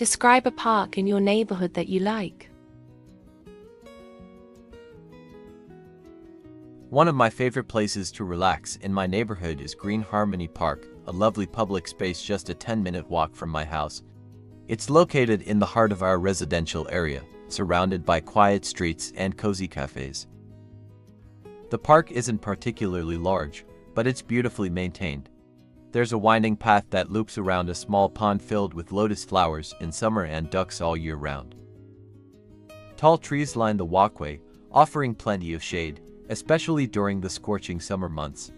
Describe a park in your neighborhood that you like. One of my favorite places to relax in my neighborhood is Green Harmony Park, a lovely public space just a 10-minute walk from my house. It's located in the heart of our residential area, surrounded by quiet streets and cozy cafes. The park isn't particularly large, but it's beautifully maintained. There's a winding path that loops around a small pond filled with lotus flowers in summer and ducks all year round. Tall trees line the walkway, offering plenty of shade, especially during the scorching summer months.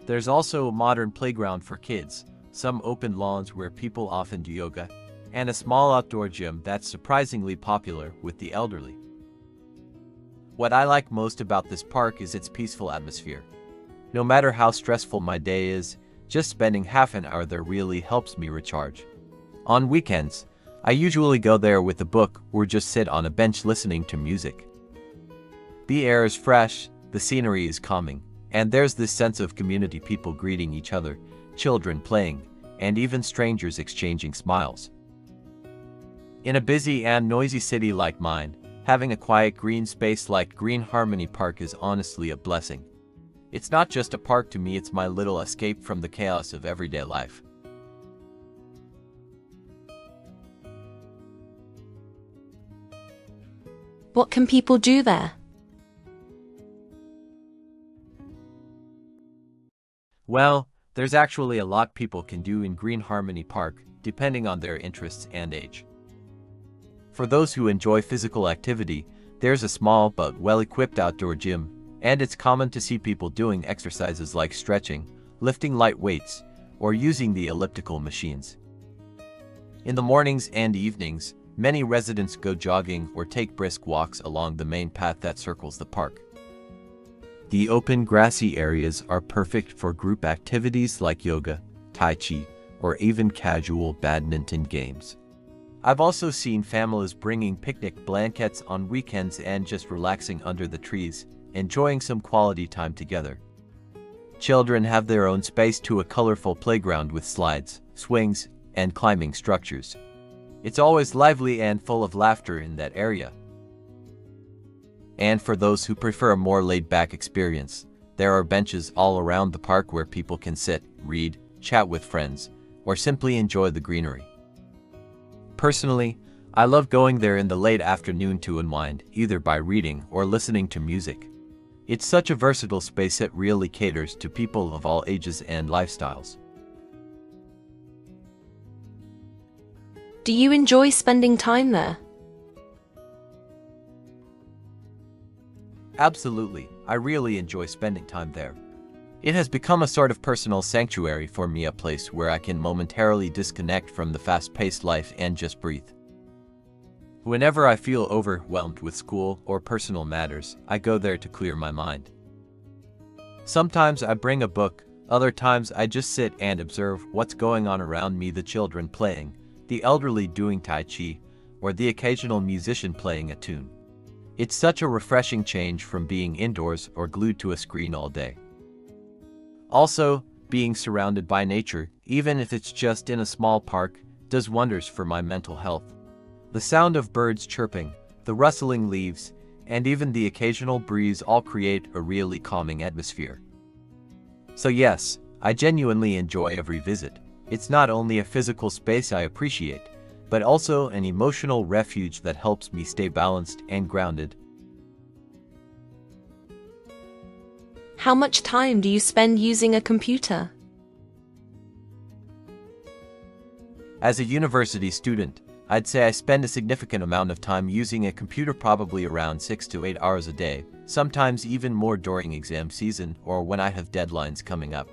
There's also a modern playground for kids, some open lawns where people often do yoga, and a small outdoor gym that's surprisingly popular with the elderly. What I like most about this park is its peaceful atmosphere. No matter how stressful my day is, just spending half an hour there really helps me recharge. On weekends, I usually go there with a book or just sit on a bench listening to music. The air is fresh, the scenery is calming, and there's this sense of community, people greeting each other, children playing, and even strangers exchanging smiles. In a busy and noisy city like mine, having a quiet green space like Green Harmony Park is honestly a blessing. It's not just a park to me, it's my little escape from the chaos of everyday life. What can people do there? Well, there's actually a lot people can do in Green Harmony Park, depending on their interests and age. For those who enjoy physical activity, there's a small but well-equipped outdoor gym, and it's common to see people doing exercises like stretching, lifting light weights, or using the elliptical machines. In the mornings and evenings, many residents go jogging or take brisk walks along the main path that circles the park. The open grassy areas are perfect for group activities like yoga, tai chi, or even casual badminton games. I've also seen families bringing picnic blankets on weekends and just relaxing under the trees, enjoying some quality time together. Children have their own space to a colorful playground with slides, swings, and climbing structures. It's always lively and full of laughter in that area. And for those who prefer a more laid-back experience, there are benches all around the park where people can sit, read, chat with friends, or simply enjoy the greenery. Personally, I love going there in the late afternoon to unwind, either by reading or listening to music. It's such a versatile space that really caters to people of all ages and lifestyles. Do you enjoy spending time there? Absolutely, I really enjoy spending time there. It has become a sort of personal sanctuary for me, a place where I can momentarily disconnect from the fast-paced life and just breathe. Whenever I feel overwhelmed with school or personal matters, I go there to clear my mind. Sometimes I bring a book, other times I just sit and observe what's going on around me, the children playing, the elderly doing tai chi, or the occasional musician playing a tune. It's such a refreshing change from being indoors or glued to a screen all day. Also, being surrounded by nature, even if it's just in a small park, does wonders for my mental health. The sound of birds chirping, the rustling leaves, and even the occasional breeze all create a really calming atmosphere. So yes, I genuinely enjoy every visit. It's not only a physical space I appreciate, but also an emotional refuge that helps me stay balanced and grounded. How much time do you spend using a computer? As a university student, I'd say I spend a significant amount of time using a computer, probably around 6 to 8 hours a day, sometimes even more during exam season or when I have deadlines coming up.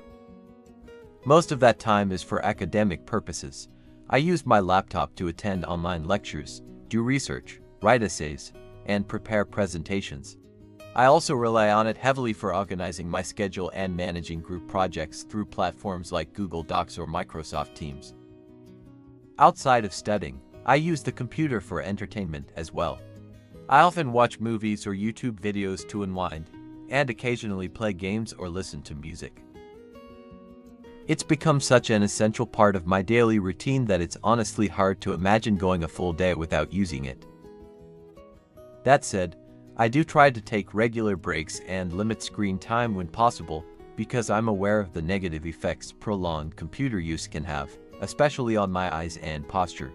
Most of that time is for academic purposes. I use my laptop to attend online lectures, do research, write essays, and prepare presentations. I also rely on it heavily for organizing my schedule and managing group projects through platforms like Google Docs or Microsoft Teams. Outside of studying, I use the computer for entertainment as well. I often watch movies or YouTube videos to unwind, and occasionally play games or listen to music. It's become such an essential part of my daily routine that it's honestly hard to imagine going a full day without using it. That said, I do try to take regular breaks and limit screen time when possible because I'm aware of the negative effects prolonged computer use can have, especially on my eyes and posture.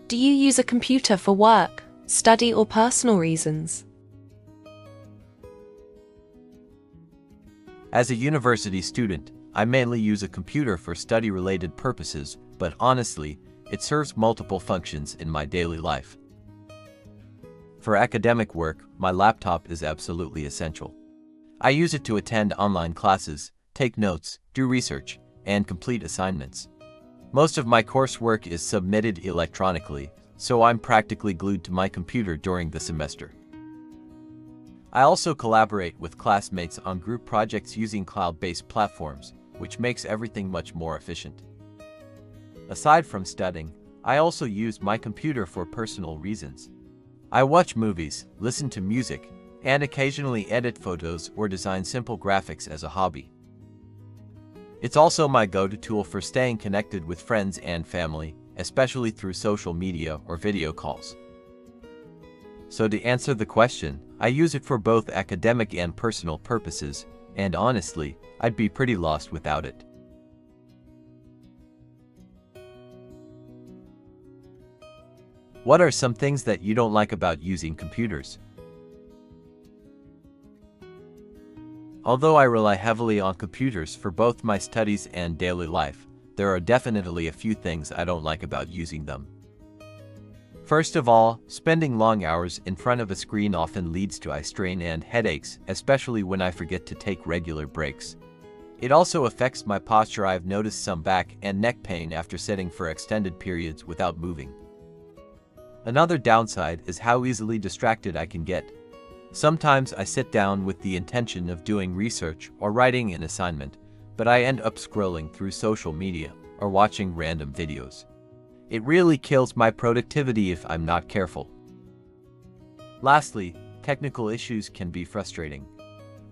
Do you use a computer for work, study, or personal reasons? As a university student, I mainly use a computer for study-related purposes, but honestly, it serves multiple functions in my daily life. For academic work, my laptop is absolutely essential. I use it to attend online classes, take notes, do research, and complete assignments. Most of my coursework is submitted electronically, so I'm practically glued to my computer during the semester. I also collaborate with classmates on group projects using cloud-based platforms, which makes everything much more efficient. Aside from studying, I also use my computer for personal reasons. I watch movies, listen to music, and occasionally edit photos or design simple graphics as a hobby. It's also my go-to tool for staying connected with friends and family, especially through social media or video calls. So to answer the question, I use it for both academic and personal purposes, and honestly, I'd be pretty lost without it. What are some things that you don't like about using computers? Although I rely heavily on computers for both my studies and daily life, there are definitely a few things I don't like about using them. First of all, spending long hours in front of a screen often leads to eye strain and headaches, especially when I forget to take regular breaks. It also affects my posture. I've noticed some back and neck pain after sitting for extended periods without moving. Another downside is how easily distracted I can get. Sometimes I sit down with the intention of doing research or writing an assignment, but I end up scrolling through social media or watching random videos. It really kills my productivity if I'm not careful. Lastly, technical issues can be frustrating.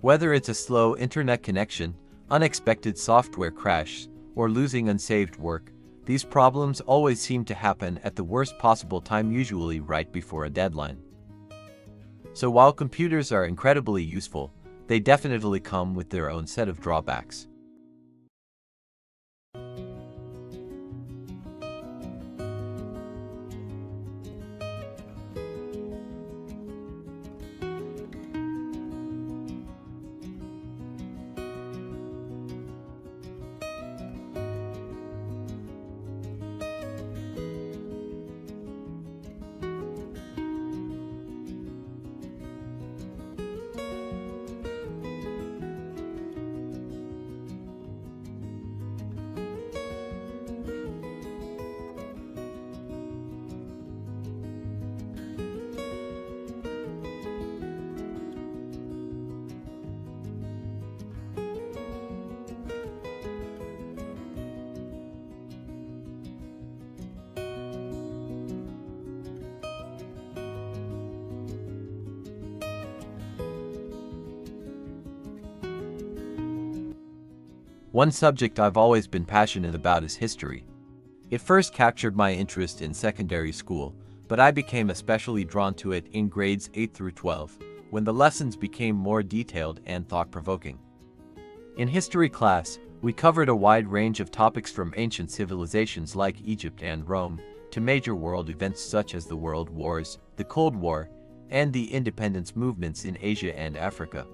Whether it's a slow internet connection, unexpected software crash, or losing unsaved work, these problems always seem to happen at the worst possible time, usually right before a deadline. So while computers are incredibly useful, they definitely come with their own set of drawbacks. One subject I've always been passionate about is history. It first captured my interest in secondary school, but I became especially drawn to it in grades 8 through 12, when the lessons became more detailed and thought-provoking. In history class, we covered a wide range of topics from ancient civilizations like Egypt and Rome, to major world events such as the World Wars, the Cold War, and the independence movements in Asia and Africa.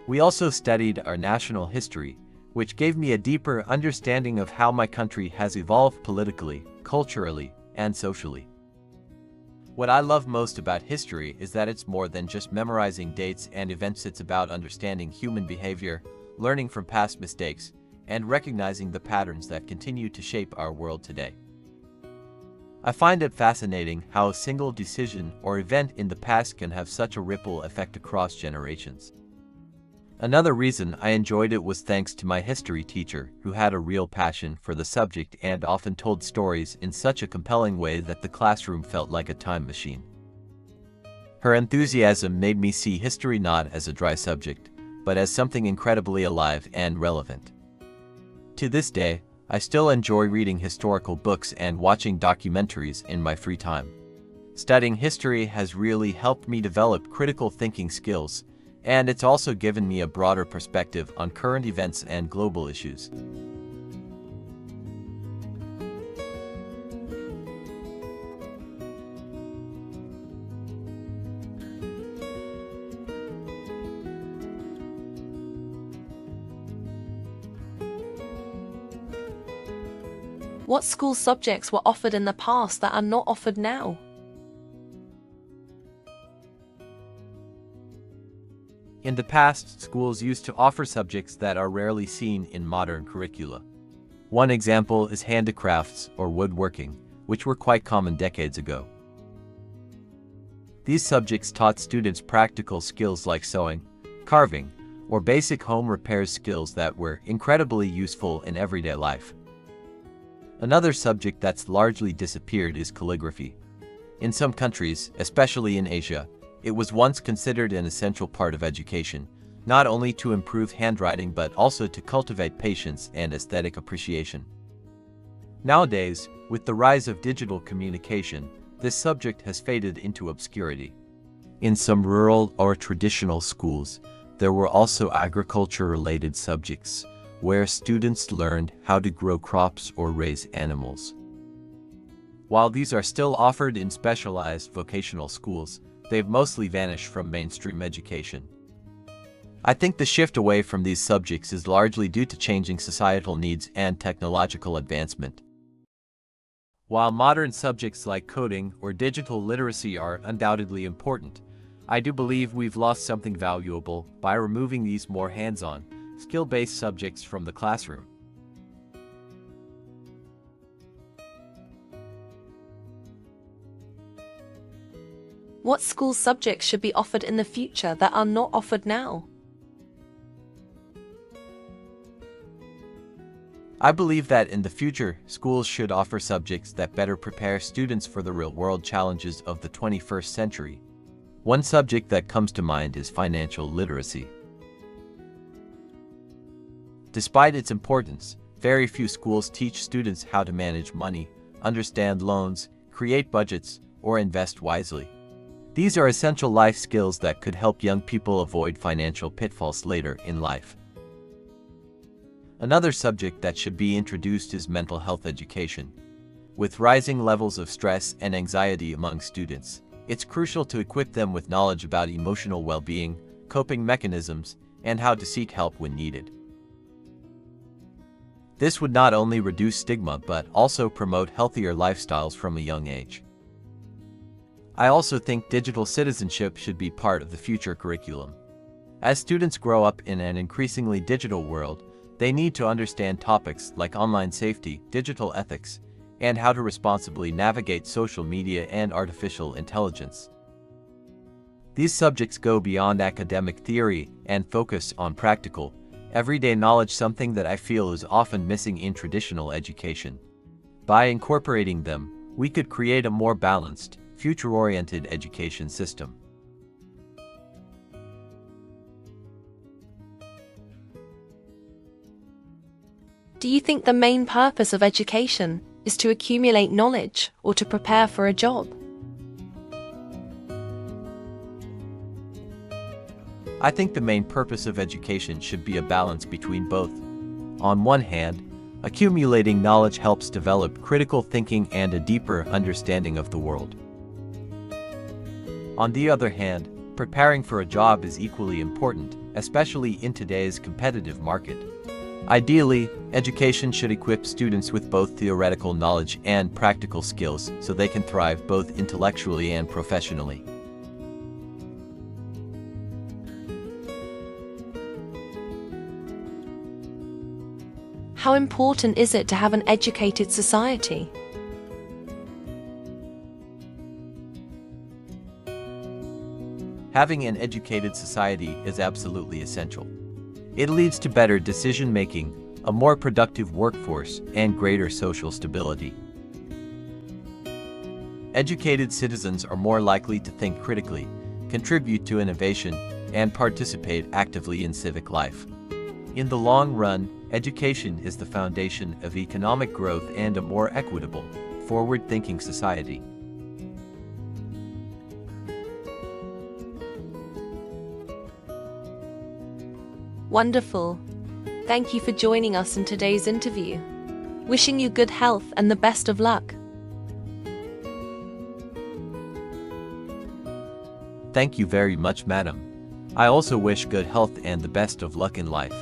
We also studied our national history, which gave me a deeper understanding of how my country has evolved politically, culturally, and socially. What I love most about history is that it's more than just memorizing dates and events. It's about understanding human behavior, learning from past mistakes, and recognizing the patterns that continue to shape our world today. I find it fascinating how a single decision or event in the past can have such a ripple effect across generations. Another reason I enjoyed it was thanks to my history teacher, who had a real passion for the subject and often told stories in such a compelling way that the classroom felt like a time machine. Her enthusiasm made me see history not as a dry subject, but as something incredibly alive and relevant. To this day, I still enjoy reading historical books and watching documentaries in my free time. Studying history has really helped me develop critical thinking skills, and it's also given me a broader perspective on current events and global issues. What school subjects were offered in the past that are not offered now? In the past, schools used to offer subjects that are rarely seen in modern curricula. One example is handicrafts or woodworking, which were quite common decades ago. These subjects taught students practical skills like sewing, carving, or basic home repair skills that were incredibly useful in everyday life. Another subject that's largely disappeared is calligraphy. In some countries, especially in Asia, it was once considered an essential part of education, not only to improve handwriting but also to cultivate patience and aesthetic appreciation. Nowadays, with the rise of digital communication, this subject has faded into obscurity. In some rural or traditional schools, there were also agriculture-related subjects, where students learned how to grow crops or raise animals. While these are still offered in specialized vocational schools, they've mostly vanished from mainstream education. I think the shift away from these subjects is largely due to changing societal needs and technological advancement. While modern subjects like coding or digital literacy are undoubtedly important, I do believe we've lost something valuable by removing these more hands-on, skill-based subjects from the classroom. What school subjects should be offered in the future that are not offered now? I believe that in the future, schools should offer subjects that better prepare students for the real-world challenges of the 21st century. One subject that comes to mind is financial literacy. Despite its importance, very few schools teach students how to manage money, understand loans, create budgets, or invest wisely. These are essential life skills that could help young people avoid financial pitfalls later in life. Another subject that should be introduced is mental health education. With rising levels of stress and anxiety among students, it's crucial to equip them with knowledge about emotional well-being, coping mechanisms, and how to seek help when needed. This would not only reduce stigma but also promote healthier lifestyles from a young age. I also think digital citizenship should be part of the future curriculum. As students grow up in an increasingly digital world, they need to understand topics like online safety, digital ethics, and how to responsibly navigate social media and artificial intelligence. These subjects go beyond academic theory and focus on practical, everyday knowledge, something that I feel is often missing in traditional education. By incorporating them, we could create a more balanced, future-oriented education system. Do you think the main purpose of education is to accumulate knowledge or to prepare for a job? I think the main purpose of education should be a balance between both. On one hand, accumulating knowledge helps develop critical thinking and a deeper understanding of the world. On the other hand, preparing for a job is equally important, especially in today's competitive market. Ideally, education should equip students with both theoretical knowledge and practical skills so they can thrive both intellectually and professionally. How important is it to have an educated society? Having an educated society is absolutely essential. It leads to better decision-making, a more productive workforce, and greater social stability. Educated citizens are more likely to think critically, contribute to innovation, and participate actively in civic life. In the long run, education is the foundation of economic growth and a more equitable, forward-thinking society. Wonderful. Thank you for joining us in today's interview. Wishing you good health and the best of luck. Thank you very much, madam. I also wish good health and the best of luck in life.